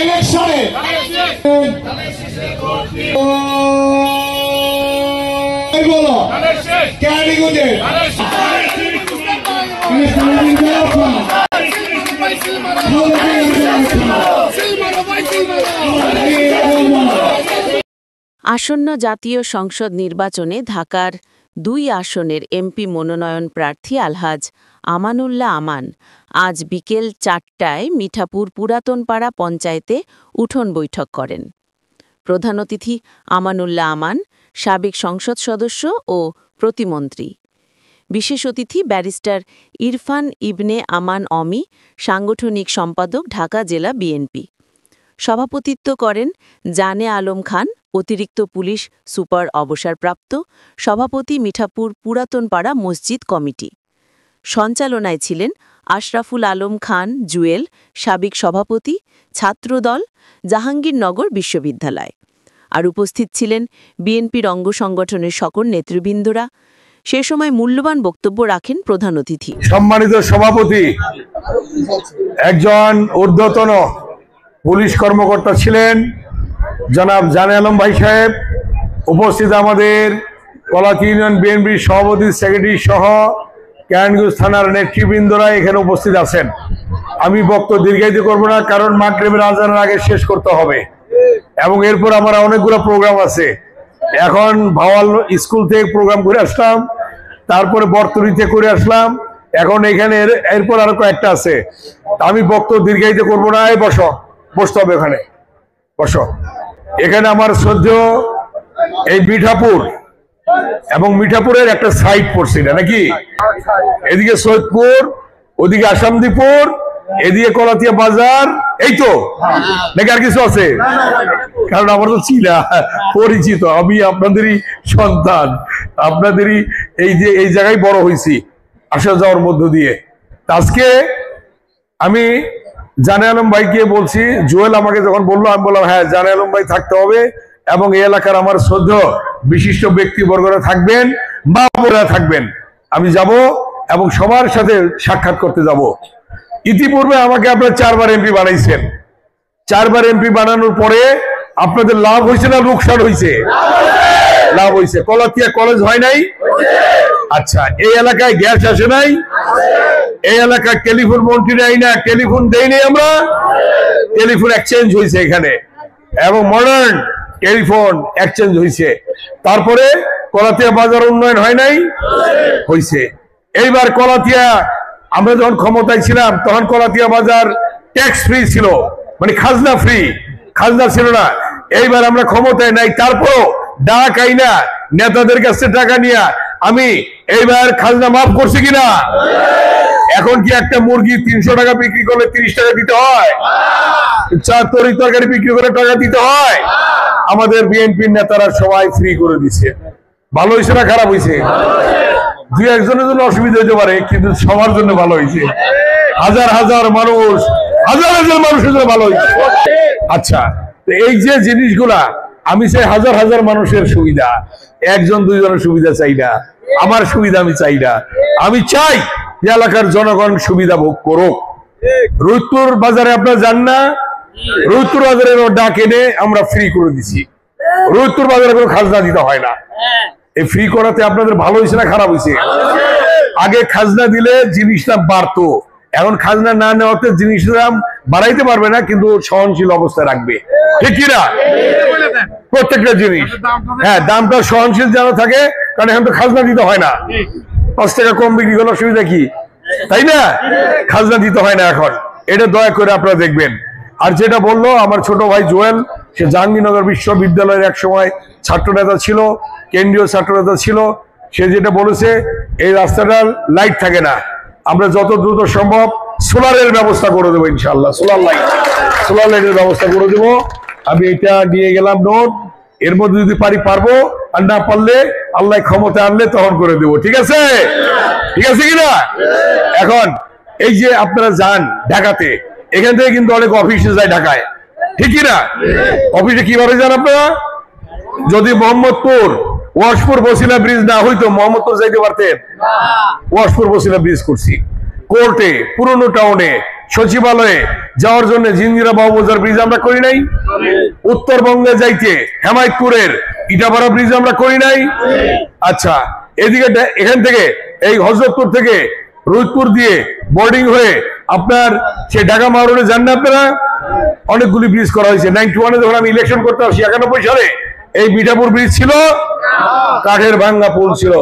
ইলেকশনে বলো ক্যারিগুজে আসন্ন জাতীয় সংসদ নির্বাচনে ঢাকার ২ আসনের এমপি মনোনয়ন প্রার্থী আলহাজ আমানুল্লাহ আমান আজ বিকেল ৪টায় মিঠাপুর পুরাতনপাড়া পঞ্চায়েতে উঠোন বৈঠক করেন। প্রধান অতিথি আমানুল্লাহ আমান সাবেক সংসদ সদস্য ও প্রতিমন্ত্রী। বিশেষ অতিথি ব্যারিস্টার ইরফান ইবনে আমান অমি, সাংগঠনিক সম্পাদক, ঢাকা জেলা বিএনপি। সভাপতিত্ব করেন জানে আলম খান, অতিরিক্ত পুলিশ সুপার অবসরপ্রাপ্ত, সভাপতি মিঠাপুর পুরাতনপাড়া মসজিদ কমিটি। সঞ্চালনায় ছিলেন আশরাফুল আলম খান জুয়েল, সাবেক সভাপতি, ছাত্রদল, জাহাঙ্গীরনগর বিশ্ববিদ্যালয়। আর উপস্থিত ছিলেন বিএনপির অঙ্গ সংগঠনের সকল নেতৃবৃন্দরা। সে সময় মূল্যবান বক্তব্য রাখেন প্রধান অতিথি। সম্মানিত সভাপতি, একজন ঊর্ধ্বতন পুলিশ কর্মকর্তা ছিলেন জনাব জানে আলম ভাই সাহেব, উপস্থিত আমাদের কলাতী ইউনিয়ন বিএনপির সভাপতি, সেক্রেটারি সহ কেরানীগঞ্জ থানার নেতৃবৃন্দরা এখানে উপস্থিত আছেন। আমি বক্তব্য দীর্ঘায়িত করব না, কারণ মাগরিবের আজানের আগে শেষ করতে হবে এবং এরপর আমার অনেকগুলো প্রোগ্রাম আছে। এখন ভাওয়াল স্কুল থেকে প্রোগ্রাম করে আসলাম, তারপরে বর্তনীতে করে আসলাম, এখন এখানে এরপর আরো কয়েকটা আছে। আমি বক্তব্য দীর্ঘায়িত করব না। বসতে হবে, ওখানে বসো। এখানে আমার শ্রদ্ধেয় এই মিঠাপুর এবং মিঠাপুরের একটা সাইড পড়ছি না নাকি, এদিকে সৈয়দপুর, ওদিকে আসামদীপুর, এদিকে কলাতিয়া বাজার, এই তো নাকি আর কিছু আছে? কারণ আমার তো চিনা পরিচিত, আমি আপনাদেরই সন্তান, আপনাদেরই এই জায়গায় বড় হয়েছি আসা যাওয়ার মধ্য দিয়ে। আজকে আমি জানে আলম ভাইকে বলছি, জুয়েল আমাকে যখন বললো, আমি বললাম হ্যাঁ জানে আলম ভাই থাকতে হবে এবং এই এলাকার আমার শ্রদ্ধেয় বিশিষ্ট ব্যক্তিবর্গরা থাকবেন, বাবুরা থাকবেন। আমি যাব এবং সবার সাথে সাক্ষাৎ করতে যাব। ইতিপূর্বে আমাকে আপনারা 4 বার এমপি বানাইছেন। 4 বার এমপি বানানোর পরে আপনাদের লাভ হয়েছে না লোকসান হয়েছে? লাভ হয়েছে। কলাতিয়া কলেজ হয় নাই? আচ্ছা, এই এলাকায় গ্যাস আসে নাই? এই এলাকায় টেলিফোন মন্ত্রী নাই না, টেলিফোন দেয়নি আমরা, টেলিফোন এক্সচেঞ্জ হয়েছে এখানে এবং মডার্ন টেলিফোন এক্সচেঞ্জ হয়েছে। তারপরে কলাতিয়া বাজার উন্নয়ন হয় নাই? হয়েছে। এইবার কলাতিয়া আমরা যখন ক্ষমতায় ছিলাম তখন কলাতিয়া বাজার ট্যাক্স ফ্রি ছিল, মানে খাজনা ফ্রি, খাজনা ছিল না। এইবার আমরা ক্ষমতায় নাই, তারপরও ডাক আইনা নেতাদের কাছে টাকা নিয়ে আমি এইবার খাজনা মাফ করছি কিনা? এখন কি একটা মুরগি 300 টাকা বিক্রি করলে 30 টাকা দিতে হয়? তরি তরকারি বিক্রি করে টাকা দিতে হয়? আমাদের বিএনপির নেতারা সবাই ফ্রি করে দিচ্ছে। ভালো হয়েছে না খারাপ হয়েছে? 2-1 জনের জন্য অসুবিধা হতে পারে, কিন্তু সবার জন্য ভালো হয়েছে। হাজার হাজার মানুষ, হাজার হাজার মানুষের জন্য ভালো হয়েছে। আচ্ছা, এই যে জিনিসগুলা আমি চাই হাজার হাজার মানুষের সুবিধা, 1-2 জনের সুবিধা চাই না, আমার সুবিধা আমি চাই না। আমি চাই যে এলাকার জনগণ সুবিধা ভোগ করুক। রুইতপুর বাজারে আপনারা যান না, রুইতপুর বাজারে ডাক এনে আমরা ফ্রি করে দিছি। রুইতপুর বাজারে কোনো খাজনা দিতে হয় না। এই ফ্রি করাতে আপনাদের ভালো হয়েছে না খারাপ হয়েছে? আগে খাজনা দিলে জিনিসটা বাড়তো, এখন খাজনা না নেওয়াতে জিনিসের দাম বাড়াইতে পারবে না, কিন্তু সহনশীল অবস্থায় রাখবে। ঠিক কিনা? প্রত্যেকটা জিনিস হ্যাঁ দামটা সহনশীল যেন থাকে, কারণ এখন তো খাজনা দিতে হয় না। 5 টাকা কম বিক্রি করার অসুবিধা কি, তাই না? খাজনা দিতে হয় না এখন। এটা দয়া করে আপনারা দেখবেন। আর যেটা বললো আমার ছোট ভাই জুয়েল, সে জাহাঙ্গীরনগর বিশ্ববিদ্যালয়ের এক সময় ছাত্র নেতা ছিল, কেন্দ্রীয় ছাত্র নেতা ছিল। সে যেটা বলেছে, এই রাস্তাটার লাইট থাকে না, আমরা যত দ্রুত সম্ভব সোলারের ব্যবস্থা করে দেবো ইনশাল্লাহ। সোলার লাইটের ব্যবস্থা করে দেবো। আমি এটা নিয়ে গেলাম নোট, এর মধ্যে যদি পারবো, আর না পারলে আল্লাহ ক্ষমতা আনলে তখন করে দেবো। ঠিক আছে? ঠিক আছে কিনা? এখন এই যে আপনারা যান ঢাকাতে, এখান থেকে কিন্তু অনেক অফিসে যায় ঢাকায়, ঠিক কিনা? অফিসে কিভাবে যান আপনারা? যদি মোহাম্মদপুর ওয়াশপুর বসিলা ব্রিজ না হইতো, মোহাম্মদপুর যাইতে পারতেন? ওয়াশপুর বসিলা ব্রিজ করছি। কোর্টে, পুরনো টাউনে সচিবালয়ে যাওয়ার জন্য জিঞ্জিরা বাবুবাজার ব্রিজ আমরা করি নাই? উত্তরবঙ্গে যাইতে হেমায়তপুরের ইটাপাড়া ব্রিজ আমরা করি নাই? আচ্ছা, এদিকে এখান থেকে এই হযরতপুর থেকে রোহিতপুর দিয়ে বোর্ডিং হয়ে আপনার সে ঢাকা মহারোডে যান না আপনারা? অনেকগুলি ব্রিজ করা হয়েছে। 91-এ যখন আমি ইলেকশন করতে আসি 91 সালে এই মিঠাপুর ব্রিজ ছিল, কাঠের ভাঙ্গা পুল ছিল,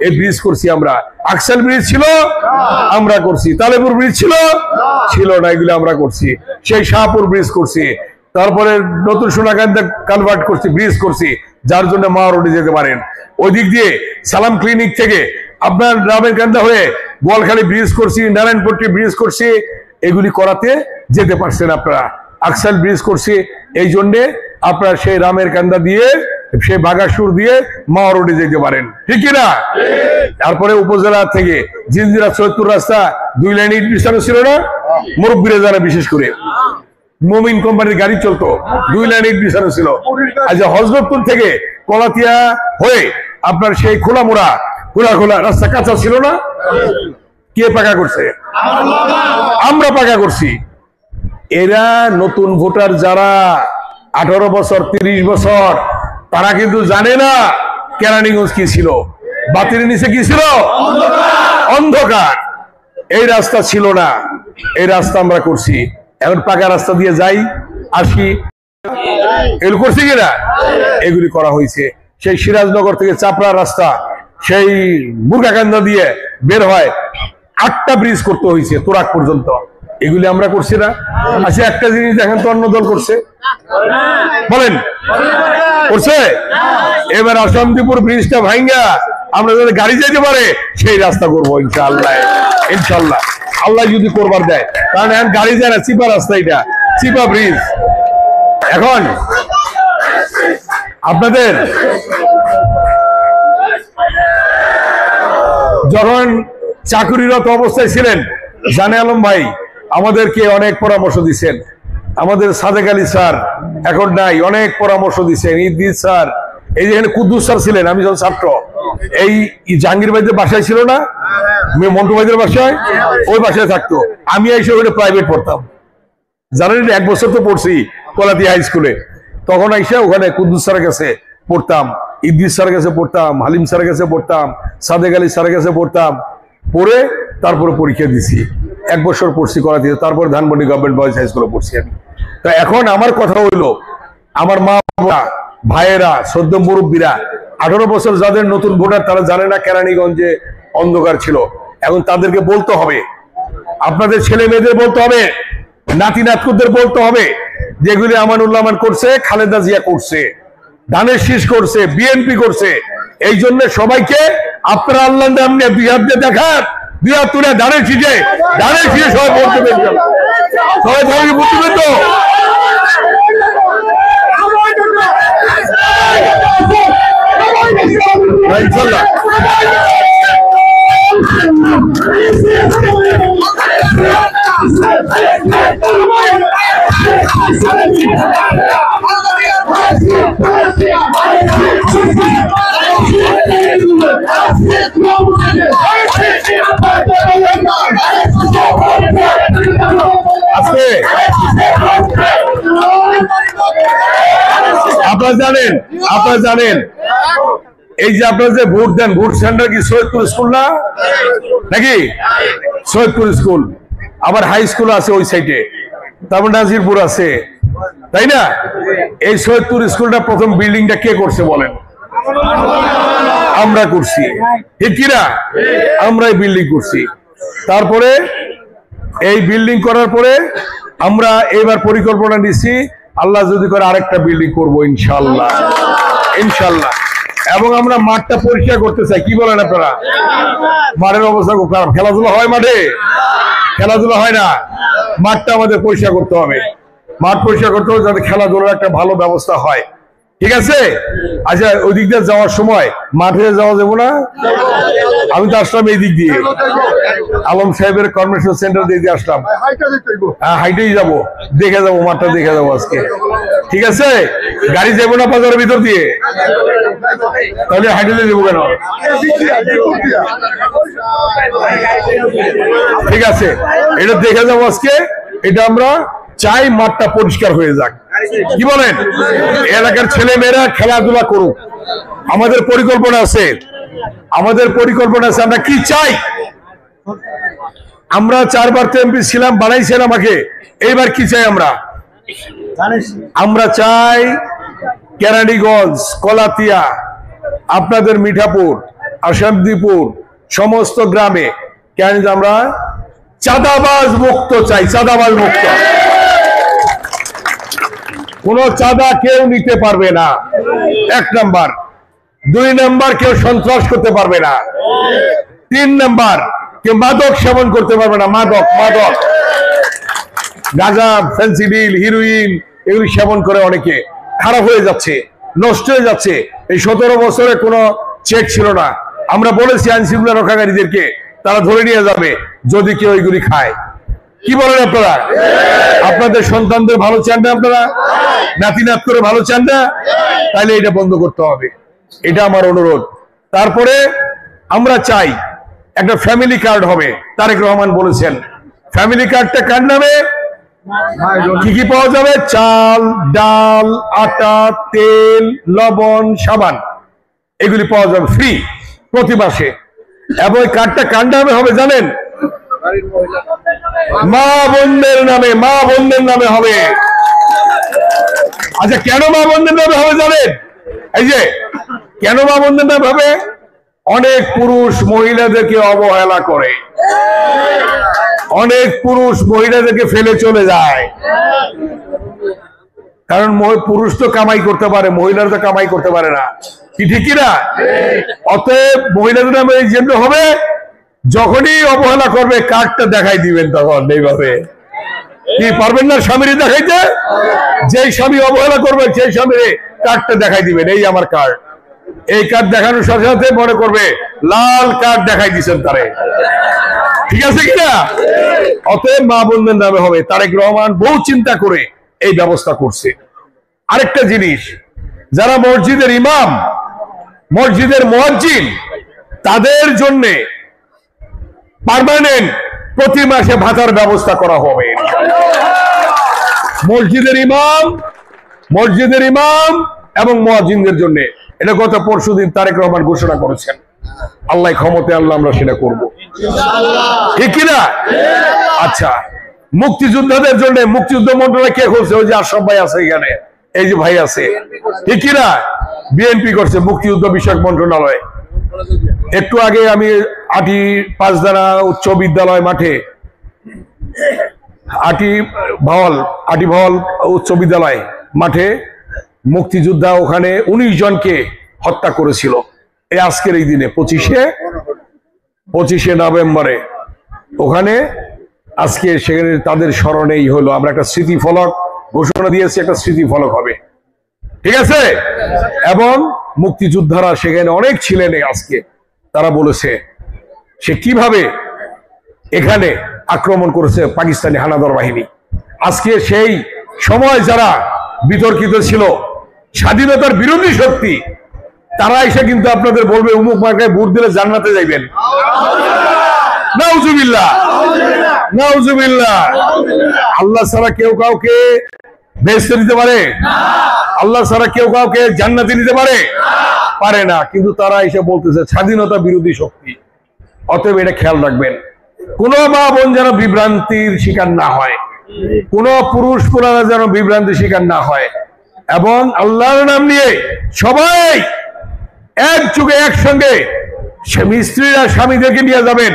এই ব্রিজ করছি আমরা। আকসাল ব্রিজ ছিল, আমরা করছি। তালেপুর ব্রিজ ছিল না, এগুলো আমরা করছি। সেই শাহপুর ব্রিজ করছি, তারপরে নতুন সোনাকান্দা কনভার্ট করছি, ব্রিজ করছি, যার জন্য মা রোডে যেতে পারেন। ওই দিক দিয়ে সালাম ক্লিনিক থেকে আপনার রামের কান্দা হয়ে গোয়ালখালী ব্রিজ করছি, নারায়ণপট্টি ব্রিজ করছি, এগুলি করাতে যেতে পারছেন আপনারা। আকসাল ব্রিজ করছি, এই জন্যে আপনারা সেই রামের কান্দা দিয়ে সেই বাগাসুর দিয়ে মা রোডে যেতে পারেন, ঠিক কিনা? তারপরে উপজেলা থেকে জিঞ্জিরা সৈয়দপুর রাস্তা 2 লাইন ইট বিছানো ছিল না? মুরব্বীরা যারা বিশেষ করে মুমিন কোম্পানির গাড়ি চলতো, 2 লাইন ইট বিছানো ছিল। আচ্ছা, হযরতপুর থেকে কলাতিয়া হয়ে আপনার সেই খোলা রাস্তা কাঁচা ছিল না? কে পাকা করছে? আমরা পাকা করছি। এরা নতুন ভোটার যারা 18 বছর 30 বছর তারা কিন্তু জানে না কেরানীগঞ্জ কি ছিল, বাতির নিচে কি ছিল? অন্ধকার। এই রাস্তা ছিল না, এই রাস্তা আমরা করছি। এখন পাকা রাস্তা দিয়ে যাই আসি, এগুলো করছি কিনা? এগুলি করা হয়েছে। সেই সিরাজনগর থেকে চাপড়া রাস্তা সেই বুরগাকান্দা দিয়ে বের হয়, 8টা ব্রিজ করতে হয়েছে তোরাক পর্যন্ত। এগুলি আমরা করছি না? আচ্ছা, একটা জিনিস দেখেন তো, অন্য দল করছে, বলেন করছে? এবার আসামদীপুর ব্রিজটা ভাঙ্গা আমরা যাতে গাড়ি যেতে পারে সেই রাস্তা করবো ইনশাআল্লাহ। ইনশাআল্লাহ আল্লাহ যদি করবার দেয়, কারণ এখন গাড়ি যায় না, চিপা রাস্তা, এটা চিপা ব্রিজ। এখন আপনাদের যখন চাকুরিরত অবস্থায় ছিলেন জানে আলম ভাই আমাদেরকে অনেক পরামর্শ দিচ্ছেন। আমাদের সাদেক আলী স্যার এখন নাই, অনেক পরামর্শ দিচ্ছেন। ইদ্রিস স্যার, এই যেখানে কুদ্দুস স্যার ছিলেন, আমি যখন ছাত্র, এই জাহাঙ্গীর ভাইদের বাসায় ছিল না, মন্টু ভাইদের বাসায়, ওই বাসায় থাকতো। আমি এসে ওইটা প্রাইভেট পড়তাম, জানেন, 1 বছর তো পড়ছি কলাতি হাই স্কুলে। তখন এসে ওখানে কুদ্দুস স্যারের কাছে পড়তাম, ইদ্রিস স্যারের কাছে পড়তাম, হালিম স্যারের কাছে পড়তাম, সাদেক আলী স্যারের কাছে পড়তাম। পড়ে তারপরে পরীক্ষা দিছি, 1 বছর পড়ছি কলাতি, তারপর ধানমন্ডি গভর্নমেন্ট বয়েজ হাই স্কুলে পড়ছি আমি। তা এখন আমার কথা হইলো, আমার মা বাবা ভাইয়েরা শ্রদ্ধ মুরব্বীরা 18 বছর যাদের নতুন ভোটার, তারা জানে না কেরানীগঞ্জে অন্ধকার ছিল। এখন তাদেরকে বলতে হবে, আপনাদের ছেলে মেয়েদের বলতে হবে, নাতি নাতকুদের বলতে হবে, যেগুলি আমানুল্লাহ আমান করছে, খালেদা জিয়া করছে, ধানের শীষ করছে, বিএনপি করছে। এই জন্য সবাইকে আপনারা আল্লাহ নামে 2 হাত দিয়ে দেখান, 2 হাত তুলে ধানের শীষে সবাই ভোট দেবেন। সবাই সবাইকে ভোট দেবেন তো? ইনশাআল্লাহ। আজকে আপনারা জানেন এই যে আপনারা যে ভোট দেন, ভোট সেন্টার কি সৈয়দপুর স্কুল না নাকি? সৈয়দপুর স্কুল, আবার হাই স্কুল আছে ওই সাইডে, তারপর নাজিরপুর আছে, তাই না? এই সৈয়দপুর স্কুলটা প্রথম বিল্ডিংটা কে করছে বলেন? আমরা করছি, ঠিক কিনা? আমরাই বিল্ডিং করছি। তারপরে এই বিল্ডিং করার পরে আমরা এবার পরিকল্পনা নিচ্ছি, আল্লাহ যদি করে আরেকটা বিল্ডিং করবো ইনশাআল্লাহ, ইনশাআল্লাহ। এবং আমরা মাঠটা পরিষ্কার করতে চাই, কি বলেন আপনারা? মাঠের অবস্থা খুব খারাপ, খেলাধুলা হয় মাঠে? খেলাধুলা হয় না, মাঠটা আমাদের পরিষ্কার করতে হবে। মাঠ পরিষ্কার করতে হবে যাতে খেলাধুলার একটা ভালো ব্যবস্থা হয়, ঠিক আছে? আচ্ছা, ওই দিক দিয়ে যাওয়ার সময় মাঠে যাওয়া যাবো না? আমি তো আসলাম এই দিক দিয়ে, আলম সাহেবের কনভেনশন সেন্টার দিয়ে আসলাম। হ্যাঁ, হাইটেই যাবো, দেখে যাবো, মাঠটা দেখে যাবো আজকে, ঠিক আছে? গাড়ি যাবো না বাজারের ভিতর দিয়ে? তাহলে হাইটে যাবো কেন? ঠিক আছে, এটা দেখে যাবো আজকে। এটা আমরা চাই মাঠটা পরিষ্কার হয়ে যাক। কি বলেন? এলাকার ছেলে মেয়েরা খেলাধুলা করুক। আমাদের পরিকল্পনা আছে, আমরা কি চাই? আমরা 4 বার তো এমপি ছিলাম, বানাইছেন আমাকে। এইবার কি চাই আমরা চাই কেরানীগঞ্জ, কলাতিয়া, আপনাদের মিঠাপুর, আসামদীপুর সমস্ত গ্রামে কেন আমরা চাঁদাবাজ মুক্ত চাই। চাঁদাবাজ মুক্ত, কোন চাঁদা কেউ নিতে পারবে না, 1 নাম্বার। 2 নাম্বার, কেউ সন্ত্রাস করতে পারবে না। 3 নাম্বার, কেউ মাদক সেবন করতে পারবে না। মাদক গাঁজা, ফেন্সিডিল, হিরোইন এগুলি সেবন করে অনেকে খারাপ হয়ে যাচ্ছে, নষ্ট হয়ে যাচ্ছে। এই 17 বছরে কোনো চেক ছিল না। আমরা বলেছি আইন শৃঙ্খলা রক্ষাকারীদেরকে, তারা ধরে নিয়ে যাবে যদি কেউ এগুলি খায়। কি বলেন আপনারা? আপনাদের সন্তানদের ভালো চান না? আপনারা নাতি নাত করে ভালো চান না? তাহলে এটা বন্ধ করতে হবে, এটা আমার অনুরোধ। তারপরে আমরা চাই একটা ফ্যামিলি কার্ড হবে। তারেক রহমান বলেছেন ফ্যামিলি কার্ডটা কার নামে? কি কি পাওয়া যাবে? চাল, ডাল, আটা, তেল, লবণ, সাবান এগুলি পাওয়া যাবে ফ্রি প্রতি মাসে। এবং এই কার্ডটা কার নামে হবে জানেন? মা বোনদের নামে হবে। আচ্ছা, কেন মা বোনদের নামে হবে জানেন? এই যে কেন মা বোনদের নামে হবে? অনেক পুরুষ মহিলাদেরকে অবহেলা করে, অনেক পুরুষ মহিলাদেরকে ফেলে চলে যায়। কারণ পুরুষ তো কামাই করতে পারে, মহিলারা তো কামাই করতে পারে না। কি ঠিক কিনা? অতএব মহিলাদের নামে যেমন হবে, যখনই অবহেলা করবে কার্ডটা দেখাই দিবেন। তখন এইভাবে কি পারবেন না স্বামীর দেখাইতে? যেই স্বামী অবহেলা করবে সেই স্বামীর কার্ডটা দেখাই দিবেন, এই আমার কার্ড। এই কার্ড দেখানোর সাথে সাথে মনে করবে লাল কার্ড দেখাই দিচ্ছেন তারে। ঠিক আছে কিনা? অতএব মা বোনদের নামে হবে। তারেক রহমান বহু চিন্তা করে এই ব্যবস্থা করছে। আরেকটা জিনিস, যারা মসজিদের ইমাম, মসজিদের মুয়াজ্জিন, তাদের জন্য পার্মানেন্ট প্রতি মাসে ভাতার ব্যবস্থা করা হবে। মসজিদের ইমাম এবং মুয়াজ্জিনদের জন্য। এটা গত পরশুদিন তারেক রহমান ঘোষণা করেছেন। আল্লাহ ক্ষমতায় আল্লাহ আমরা সেটা করবো, ঠিক কিনা? আচ্ছা, মুক্তিযোদ্ধাদের জন্য মুক্তিযুদ্ধ মন্ত্রণালয় কে করছে? ওই যে আশরাফ ভাই আছে এখানে, এই যে ভাই আছে, ঠিক কিনা? বিএনপি করছে মুক্তিযুদ্ধ বিষয়ক মন্ত্রণালয়। একটু আগে আমি আটি 5 দানা উচ্চ বিদ্যালয় মাঠে, আটি ভাওয়াল উচ্চ বিদ্যালয় মাঠে মুক্তিযোদ্ধা ওখানে 19 জনকে হত্যা করেছিল। এই আজকের এই দিনে 25শে নভেম্বরে ওখানে আজকে সেখানে তাদের স্মরণেই হলো। আমরা একটা স্মৃতিফলক ঘোষণা দিয়েছি, একটা স্মৃতিফলক হবে, ঠিক আছে? এবং মুক্তিযোদ্ধারা সেখানে অনেক ছিলেন। আজকে তারা বলেছে সে কিভাবে এখানে আক্রমণ করেছে পাকিস্তানি হানাদার বাহিনী। আজকে সেই সময় যারা বিতর্কিত ছিল, স্বাধীনতার বিরোধী শক্তি, তারা এসে কিন্তু আপনাদের বলবে উমুক মার্কায় ভোট দিলে জান্নাতে যাইবেন। নাউজুবিল্লাহ, নাউজুবিল্লাহ। আল্লাহ ছাড়া কেউ কাউকে বেহেশতে দিতে পারে? আল্লাহ ছাড়া কেউ কাউকে জান্নাতে দিতে পারে না। কিন্তু তারা এসে বলতেছে স্বাধীনতা বিরোধী শক্তি। অতএব এটা খেয়াল রাখবেন, কোন মা বোন যেন বিভ্রান্তির শিকার না হয়, কোন পুরুষ পুরানা যেন বিভ্রান্তির শিকার না হয়। এবং আল্লাহর নাম নিয়ে সবাই একযোগে একসঙ্গে, স্ত্রীরা স্বামীদেরকে নিয়ে যাবেন,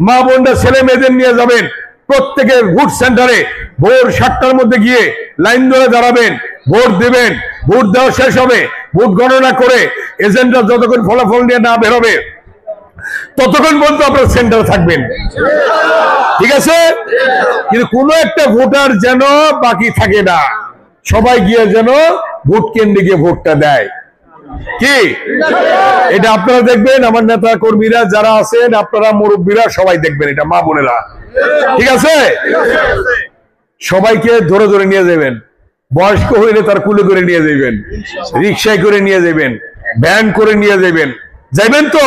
মা বোনরা ছেলে মেয়েদের নিয়ে যাবেন, প্রত্যেকের ভোট সেন্টারে ভোর 7টার মধ্যে গিয়ে লাইন ধরে দাঁড়াবেন, ভোট দেবেন। ভোট দেওয়া শেষ হবে, ভোট গণনা করে এজেন্টরা যতক্ষণ ফলাফল নিয়ে না বেরোবে ততক্ষণ পর্যন্ত আপনার সেন্টারে থাকবেন, ঠিক আছে? কিন্তু কোনো একটা ভোটার যেন বাকি থাকে না, সবাই গিয়ে যেন ভোট কেন্দ্রে গিয়ে ভোটটা দেয়। কি এটা আপনারা দেখবেন, আমার নেতা কর্মীরা যারা আছেন, আপনারা মুরব্বীরা সবাই দেখবেন এটা, মা বোনেরা, ঠিক আছে? সবাইকে ধরে ধরে নিয়ে যাবেন, বয়স্ক হইলে তার কুলে করে নিয়ে যাবেন, রিক্সায় করে নিয়ে যাবেন, ভ্যান করে নিয়ে যাবেন, যাইবেন তো?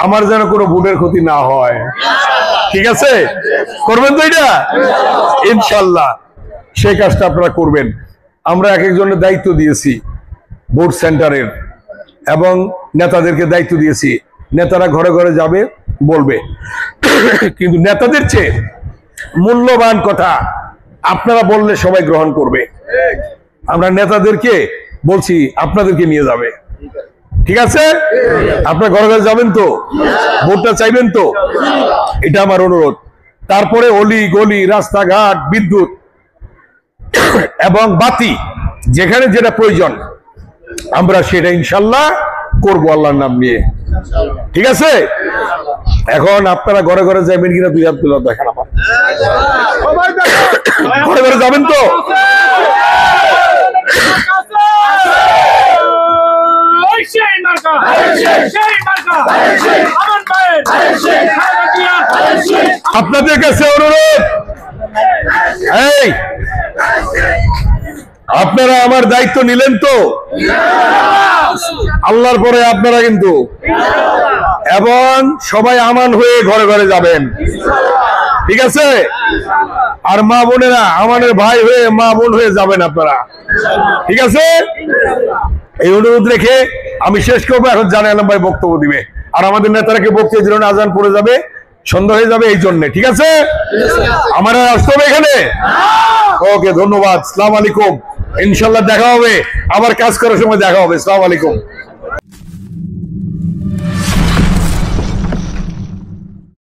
আমার যেন কোনো ভোটের ক্ষতি না হয়, ঠিক আছে? করবেন তো এটা ইনশাল্লাহ? সেই কাজটা আপনারা করবেন। আমরা এক একজনের দায়িত্ব দিয়েছি ভোট সেন্টারের, এবং নেতাদেরকে দায়িত্ব দিয়েছি। নেতারা ঘরে ঘরে যাবে, বলবে, কিন্তু নেতাদের চেয়ে মূল্যবান কথা আপনারা বললে সবাই গ্রহণ করবে। আমরা নেতাদেরকে বলছি আপনাদেরকে নিয়ে যাবে, ঠিক আছে? আপনারা ঘরে ঘরে যাবেন তো? ভোটটা চাইবেন তো? এটা আমার অনুরোধ। তারপরে অলি গলি, রাস্তাঘাট, বিদ্যুৎ এবং বাতি, যেখানে যেটা প্রয়োজন আমরা সেটা ইনশাল্লাহ করবো আল্লাহর নাম নিয়ে, ঠিক আছে? এখন আপনারা ঘরে ঘরে যাবেন কিনা 2 হাত তুলে দেখেন আমার। ঘরে ঘরে যাবেন তো? আপনাদের কাছে অনুরোধ, এই আপনারা আমার দায়িত্ব নিলেন তো? আল্লাহর পরে আপনারা কিন্তু, এবং সবাই আমান হয়ে ঘরে ঘরে যাবেন, ঠিক আছে? আর মা বোনেরা আমাদের ভাই হয়ে, মা বোন হয়ে যাবেন আপনারা, ঠিক আছে? এই অনুরোধ রেখে আমি শেষ করবো। এখন জানে আলম ভাই বক্তব্য দিবে, আর আমাদের নেতারাকে বক্তব্য দিল না, আজান পড়ে যাবে, সন্ধ্যা হয়ে যাবে, এই জন্য, ঠিক আছে? আমার আসতে হবে এখানে। ওকে, ধন্যবাদ। আসসালামু আলাইকুম। ইনশাল্লাহ দেখা হবে, আবার কাজ করার সময় দেখা হবে। আসসালামু আলাইকুম।